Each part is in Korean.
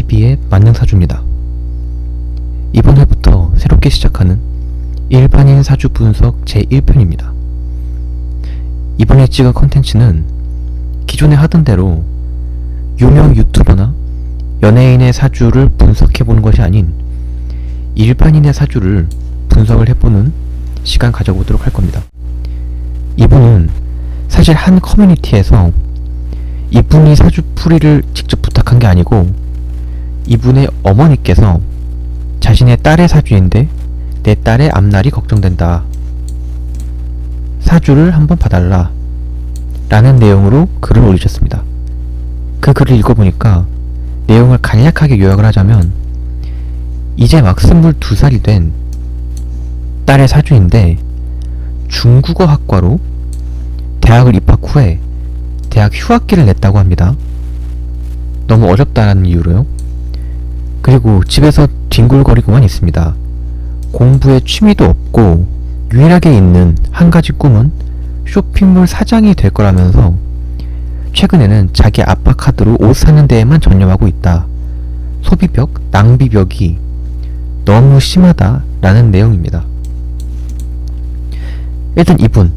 TV의 만능사주입니다. 이번 회부터 새롭게 시작하는 일반인 사주 분석 제1편입니다. 이번에 찍은 컨텐츠는 기존에 하던 대로 유명 유튜버나 연예인의 사주를 분석해보는 것이 아닌 일반인의 사주를 분석을 해보는 시간 가져보도록 할 겁니다. 이분은 사실 한 커뮤니티에서 이분이 사주풀이를 직접 부탁한 게 아니고 이분의 어머니께서 자신의 딸의 사주인데 내 딸의 앞날이 걱정된다, 사주를 한번 봐달라 라는 내용으로 글을 올리셨습니다. 그 글을 읽어보니까 내용을 간략하게 요약을 하자면, 이제 막 22살이 된 딸의 사주인데 중국어 학과로 대학을 입학 후에 대학 휴학기를 냈다고 합니다. 너무 어렵다라는 이유로요. 그리고 집에서 뒹굴거리고만 있습니다. 공부에 취미도 없고 유일하게 있는 한 가지 꿈은 쇼핑몰 사장이 될 거라면서 최근에는 자기 아빠 카드로 옷 사는 데에만 전념하고 있다. 소비벽, 낭비벽이 너무 심하다라는 내용입니다. 일단 이분,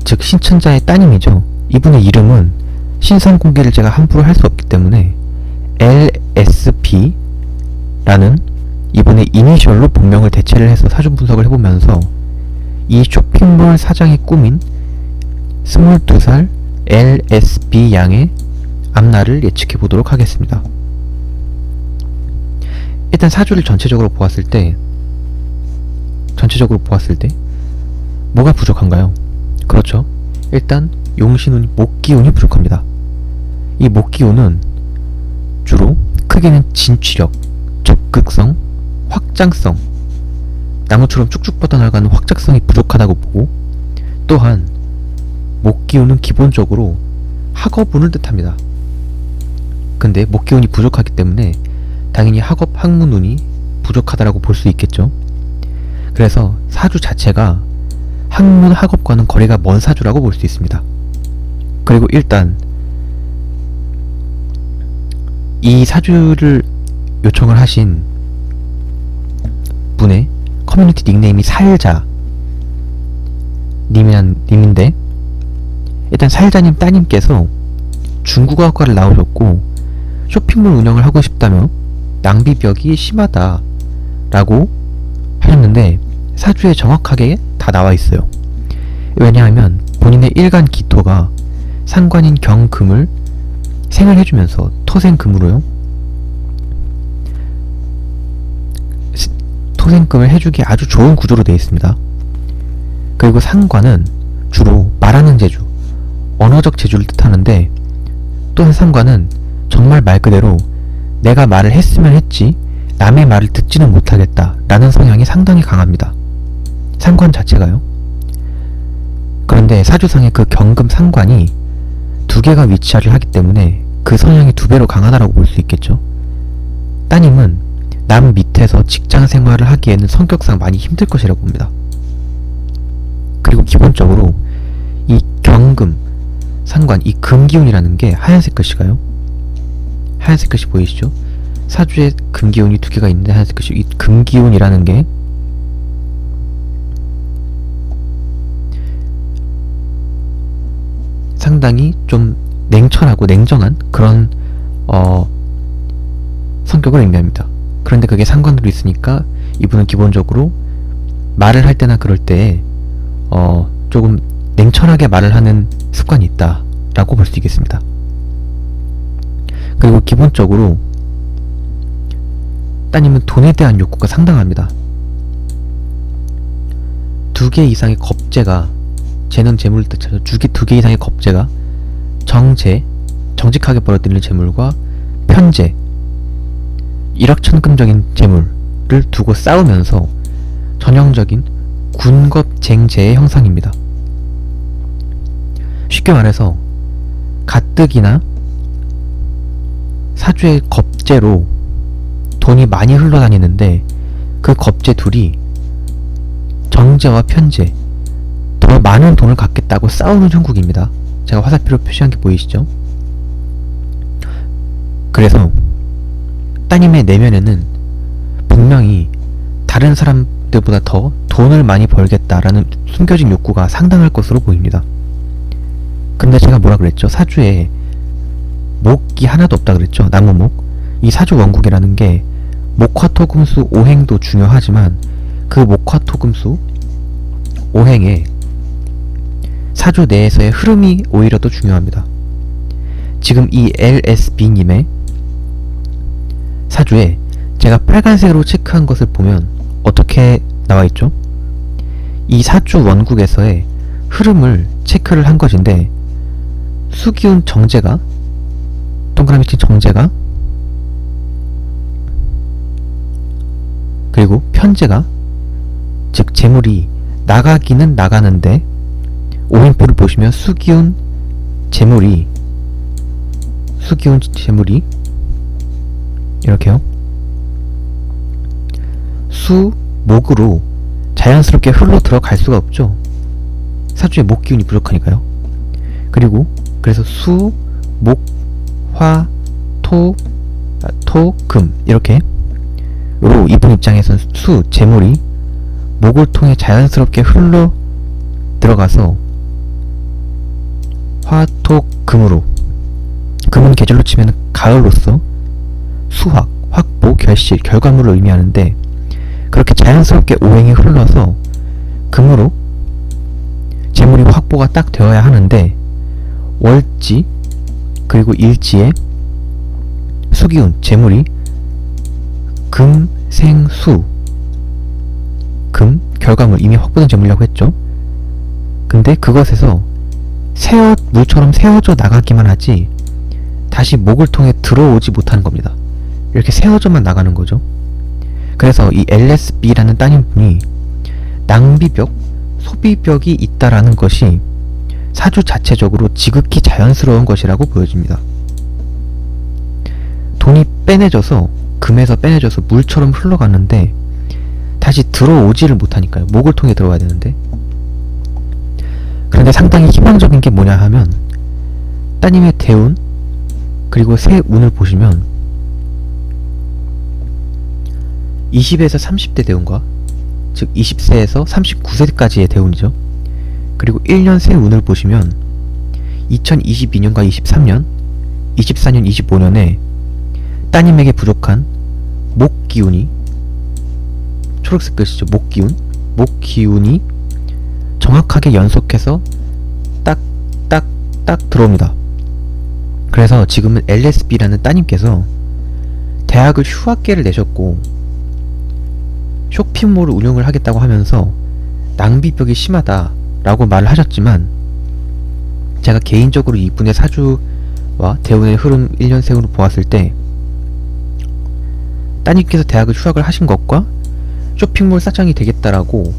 즉 신천자의 따님이죠. 이분의 이름은 신상 공개를 제가 함부로 할 수 없기 때문에 LSP라는 이분의 이니셜로 본명을 대체를 해서 사주 분석을 해보면서 이 쇼핑몰 사장의 꿈인 22살 LSB 양의 앞날을 예측해 보도록 하겠습니다. 일단 사주를 전체적으로 보았을 때 뭐가 부족한가요? 그렇죠. 일단 용신운이 목기운이 부족합니다. 이 목기운은 주로 크게는 진취력, 적극성, 확장성, 나무처럼 쭉쭉 뻗어나가는 확장성이 부족하다고 보고, 또한 목기운은 기본적으로 학업운을 뜻합니다. 근데 목기운이 부족하기 때문에 당연히 학업, 학문운이 부족하다라고 볼 수 있겠죠. 그래서 사주 자체가 학문, 학업과는 거리가 먼 사주라고 볼 수 있습니다. 그리고 일단 이 사주를 요청을 하신 분의 커뮤니티 닉네임이 살자 님인데, 일단 살자님 따님께서 중국어학과를 나오셨고 쇼핑몰 운영을 하고 싶다며 낭비벽이 심하다 라고 하셨는데, 사주에 정확하게 다 나와 있어요. 왜냐하면 본인의 일간 기토가 상관인 경금을 생을 해주면서 토생금으로요, 토생금을 해주기 아주 좋은 구조로 되어 있습니다. 그리고 상관은 주로 말하는 재주, 언어적 재주를 뜻하는데, 또한 상관은 정말 말 그대로 내가 말을 했으면 했지 남의 말을 듣지는 못하겠다 라는 성향이 상당히 강합니다. 상관 자체가요. 그런데 사주상의 그 경금 상관이 두 개가 위치를 하기 때문에 그 성향이 두 배로 강하다라고 볼 수 있겠죠. 따님은 남 밑에서 직장 생활을 하기에는 성격상 많이 힘들 것이라고 봅니다. 그리고 기본적으로 이 경금 상관, 이 금기운이라는 게 하얀색 글씨가요, 하얀색 글씨 보이시죠? 사주에 금기운이 두 개가 있는데 하얀색 글씨, 이 금기운이라는 게 상당히 좀 냉철하고 냉정한 그런 성격을 의미합니다. 그런데 그게 상관으로 있으니까 이분은 기본적으로 말을 할 때나 그럴 때 조금 냉철하게 말을 하는 습관이 있다 라고 볼 수 있겠습니다. 그리고 기본적으로 따님은 돈에 대한 욕구가 상당합니다. 2개 이상의 겁재가, 재는 재물을 뜻하죠. 2개 이상의 겁재가 정직하게 벌어들이는 재물과 편재, 일확천금적인 재물을 두고 싸우면서 전형적인 군겁쟁제의 형상입니다. 쉽게 말해서 가뜩이나 사주의 겁재로 돈이 많이 흘러다니는데 그 겁재 둘이 정제와 편제, 더 많은 돈을 갖겠다고 싸우는 형국입니다. 제가 화살표로 표시한 게 보이시죠? 그래서 따님의 내면에는 분명히 다른 사람들보다 더 돈을 많이 벌겠다라는 숨겨진 욕구가 상당할 것으로 보입니다. 근데 제가 뭐라 그랬죠? 사주에 목이 하나도 없다 그랬죠? 나무목. 이 사주 원국이라는 게 목화토금수 오행도 중요하지만 그 목화토금수 오행의 사주 내에서의 흐름이 오히려 더 중요합니다. 지금 이 LSB님의 사주에 제가 빨간색으로 체크한 것을 보면 어떻게 나와있죠? 이 사주 원국에서의 흐름을 체크를 한 것인데 수기운 정제가 동그라미 친 정제가 그리고 편제가 즉 재물이 나가기는 나가는데 오행표를 보시면 수기운 재물이 이렇게요. 수, 목으로 자연스럽게 흘러 들어갈 수가 없죠. 사주에 목 기운이 부족하니까요. 그리고 그래서 수, 목, 화, 토, 금 이렇게 로 이분 입장에서는 수, 재물이 목을 통해 자연스럽게 흘러 들어가서 화, 토, 금으로 금은 계절로 치면 가을로서 수확, 확보, 결실, 결과물을 의미하는데 그렇게 자연스럽게 오행이 흘러서 금으로 재물이 확보가 딱 되어야 하는데 월지 그리고 일지에 수기운, 재물이 금, 생, 수 금, 결과물 이미 확보된 재물이라고 했죠. 근데 그것에서 물처럼 세워져 나가기만 하지 다시 목을 통해 들어오지 못하는 겁니다. 이렇게 세워져만 나가는 거죠. 그래서 이 LSB라는 따님분이 낭비벽, 소비벽이 있다라는 것이 사주 자체적으로 지극히 자연스러운 것이라고 보여집니다. 돈이 빼내져서 금에서 빼내져서 물처럼 흘러갔는데 다시 들어오지를 못하니까요. 목을 통해 들어와야 되는데. 그런데 상당히 희망적인 게 뭐냐 하면 따님의 대운 그리고 새 운을 보시면 20에서 30대 대운과 즉 20세에서 39세까지의 대운이죠. 그리고 1년 새 운을 보시면 2022년과 23년, 24년, 25년에 따님에게 부족한 목기운이 초록색 글씨죠. 목기운이 정확하게 연속해서 딱 들어옵니다. 그래서 지금은 LSB라는 따님께서 대학을 휴학계를 내셨고 쇼핑몰을 운영을 하겠다고 하면서 낭비벽이 심하다라고 말을 하셨지만 제가 개인적으로 이분의 사주와 대운의 흐름 1년 세운으로 보았을 때 따님께서 대학을 휴학을 하신 것과 쇼핑몰 사장이 되겠다라고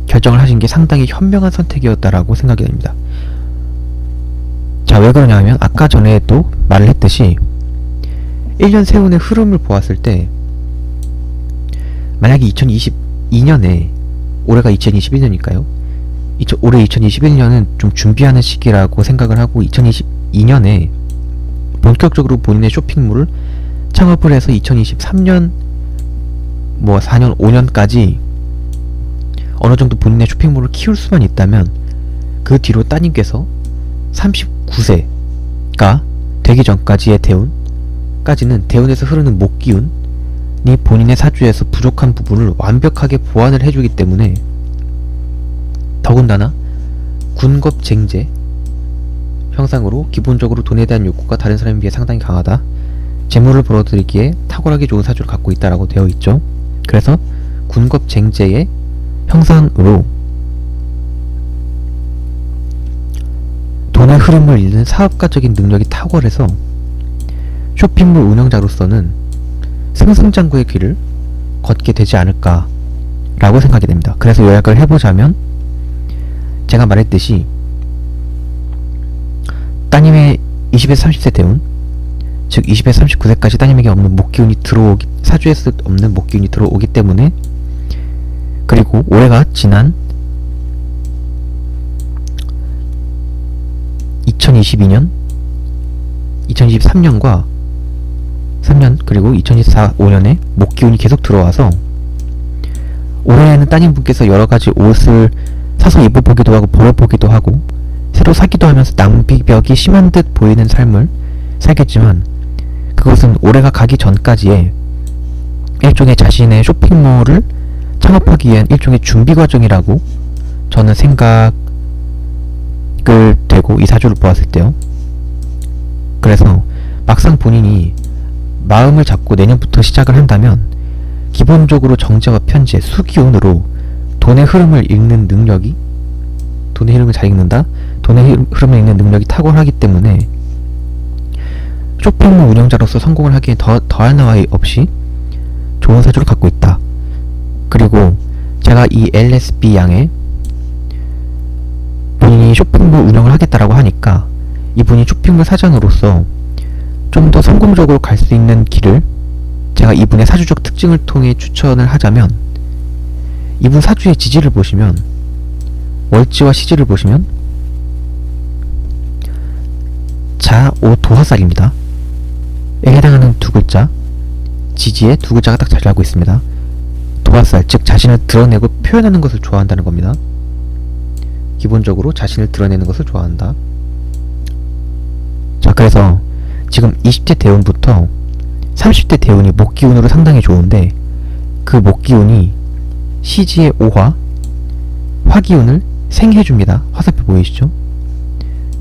결정을 하신 게 상당히 현명한 선택이었다라고 생각이 됩니다. 자, 왜 그러냐 하면 아까 전에도 말을 했듯이 1년 세운의 흐름을 보았을 때 만약에 2022년에 올해가 2021년이니까요. 올해 2021년은 좀 준비하는 시기라고 생각을 하고 2022년에 본격적으로 본인의 쇼핑몰을 창업을 해서 2023년 4년, 5년까지 어느 정도 본인의 쇼핑몰을 키울 수만 있다면 그 뒤로 따님께서 39세가 되기 전까지의 대운까지는 대운에서 흐르는 목기운이 본인의 사주에서 부족한 부분을 완벽하게 보완을 해주기 때문에 더군다나 군겁쟁제 형상으로 기본적으로 돈에 대한 욕구가 다른 사람에 비해 상당히 강하다. 재물을 벌어들이기에 탁월하게 좋은 사주를 갖고 있다라고 되어 있죠. 그래서 군겁쟁제의 형상으로 돈의 흐름을 잇는 사업가적인 능력이 탁월해서 쇼핑몰 운영자로서는 승승장구의 길을 걷게 되지 않을까 라고 생각이 됩니다. 그래서 요약을 해보자면 제가 말했듯이 따님의 20에서 30세 대운 즉 20에서 39세까지 따님에게 없는 목기운이 사주에서 없는 목기운이 들어오기 때문에 그리고 올해가 지난 2022년 2023년과 2023년 그리고 2024, 5년에 목기운이 계속 들어와서 올해에는 따님분께서 여러가지 옷을 사서 입어보기도 하고 벌어보기도 하고 새로 사기도 하면서 낭비벽이 심한 듯 보이는 삶을 살겠지만, 그것은 올해가 가기 전까지의 일종의 자신의 쇼핑몰을 창업하기 위한 일종의 준비 과정이라고 저는 생각을 되고, 이 사주를 보았을 때요. 그래서 막상 본인이 마음을 잡고 내년부터 시작을 한다면 기본적으로 정제와 편제, 수기운으로 돈의 흐름을 읽는 능력이, 돈의 흐름을 잘 읽는다? 돈의 흐름을 읽는 능력이 탁월하기 때문에 쇼핑몰 운영자로서 성공을 하기에 더할 나위 없이 좋은 사주를 갖고 있다. 그리고 제가 이 LSB 양의 본인이 쇼핑몰 운영을 하겠다라고 하니까 이분이 쇼핑몰 사장으로서 좀 더 성공적으로 갈 수 있는 길을 제가 이분의 사주적 특징을 통해 추천을 하자면, 이분 사주의 지지를 보시면, 월지와 시지를 보시면 자, 오, 도화살입니다. 에 해당하는 두 글자, 지지에 두 글자가 딱 자리 하고 있습니다. 도화살, 즉 자신을 드러내고 표현하는 것을 좋아한다는 겁니다. 기본적으로 자신을 드러내는 것을 좋아한다. 자, 그래서 지금 20대 대운부터 30대 대운이 목기운으로 상당히 좋은데, 그 목기운이 시지의 오화, 화기운을 생해줍니다. 화살표 보이시죠?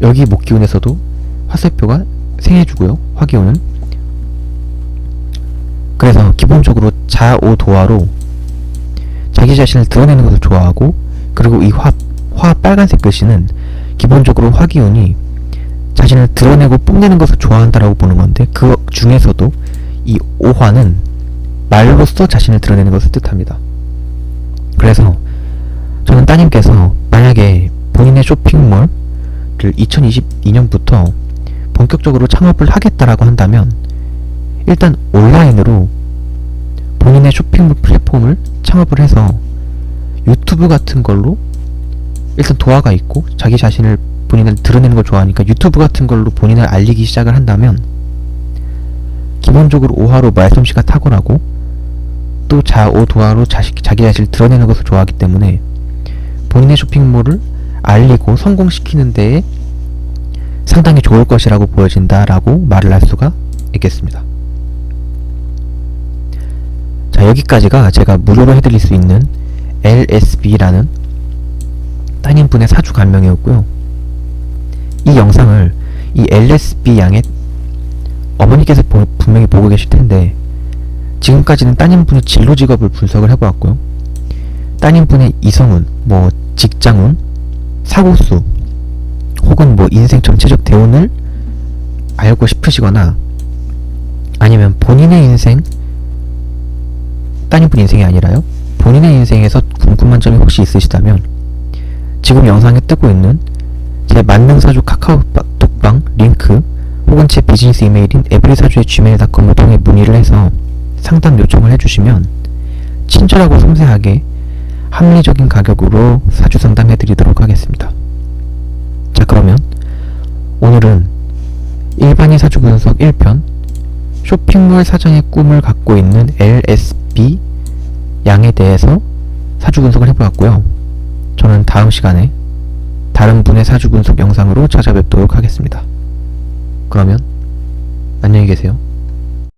여기 목기운에서도 화살표가 생해주고요, 화기운은. 그래서 기본적으로 자오도화로 자기 자신을 드러내는 것을 좋아하고, 그리고 이 화 빨간색 글씨는 기본적으로 화기운이 자신을 드러내고 뽐내는 것을 좋아한다라고 보는 건데, 그 중에서도 이 오화는 말로써 자신을 드러내는 것을 뜻합니다. 그래서 저는 따님께서 만약에 본인의 쇼핑몰을 2022년부터 본격적으로 창업을 하겠다라고 한다면, 일단 온라인으로 본인의 쇼핑몰 플랫폼을 창업을 해서 유튜브 같은 걸로, 일단 도화가 있고 자기 자신을, 본인을 드러내는 걸 좋아하니까 유튜브 같은 걸로 본인을 알리기 시작을 한다면, 기본적으로 오화로 말솜씨가 탁월하고 또 자오도화로 자기 자신을 드러내는 것을 좋아하기 때문에 본인의 쇼핑몰을 알리고 성공시키는 데에 상당히 좋을 것이라고 보여진다라고 말을 할 수가 있겠습니다. 자, 여기까지가 제가 무료로 해드릴 수 있는 LSB라는 따님분의 사주 간명이었고요. 이 영상을 이 LSB 양의 어머니께서 분명히 보고 계실 텐데, 지금까지는 따님분의 진로 직업을 분석을 해보았고요. 따님분의 이성운, 뭐 직장운, 사고수, 혹은 뭐 인생 전체적 대운을 알고 싶으시거나, 아니면 본인의 인생, 따님분 인생이 아니라요, 본인의 인생에서 궁금한 점이 혹시 있으시다면 지금 영상에 뜨고 있는 제 만능사주 카카오톡방 링크, 혹은 제 비즈니스 이메일인 에브리사주의@gmail.com을 통해 문의를 해서 상담 요청을 해주시면 친절하고 섬세하게 합리적인 가격으로 사주 상담해드리도록 하겠습니다. 자, 그러면 오늘은 일반인 사주 분석 1편, 쇼핑몰 사장의 꿈을 갖고 있는 LSB 양에 대해서 사주 분석을 해보았고요. 저는 다음 시간에 다른 분의 사주 분석 영상으로 찾아뵙도록 하겠습니다. 그러면 안녕히 계세요.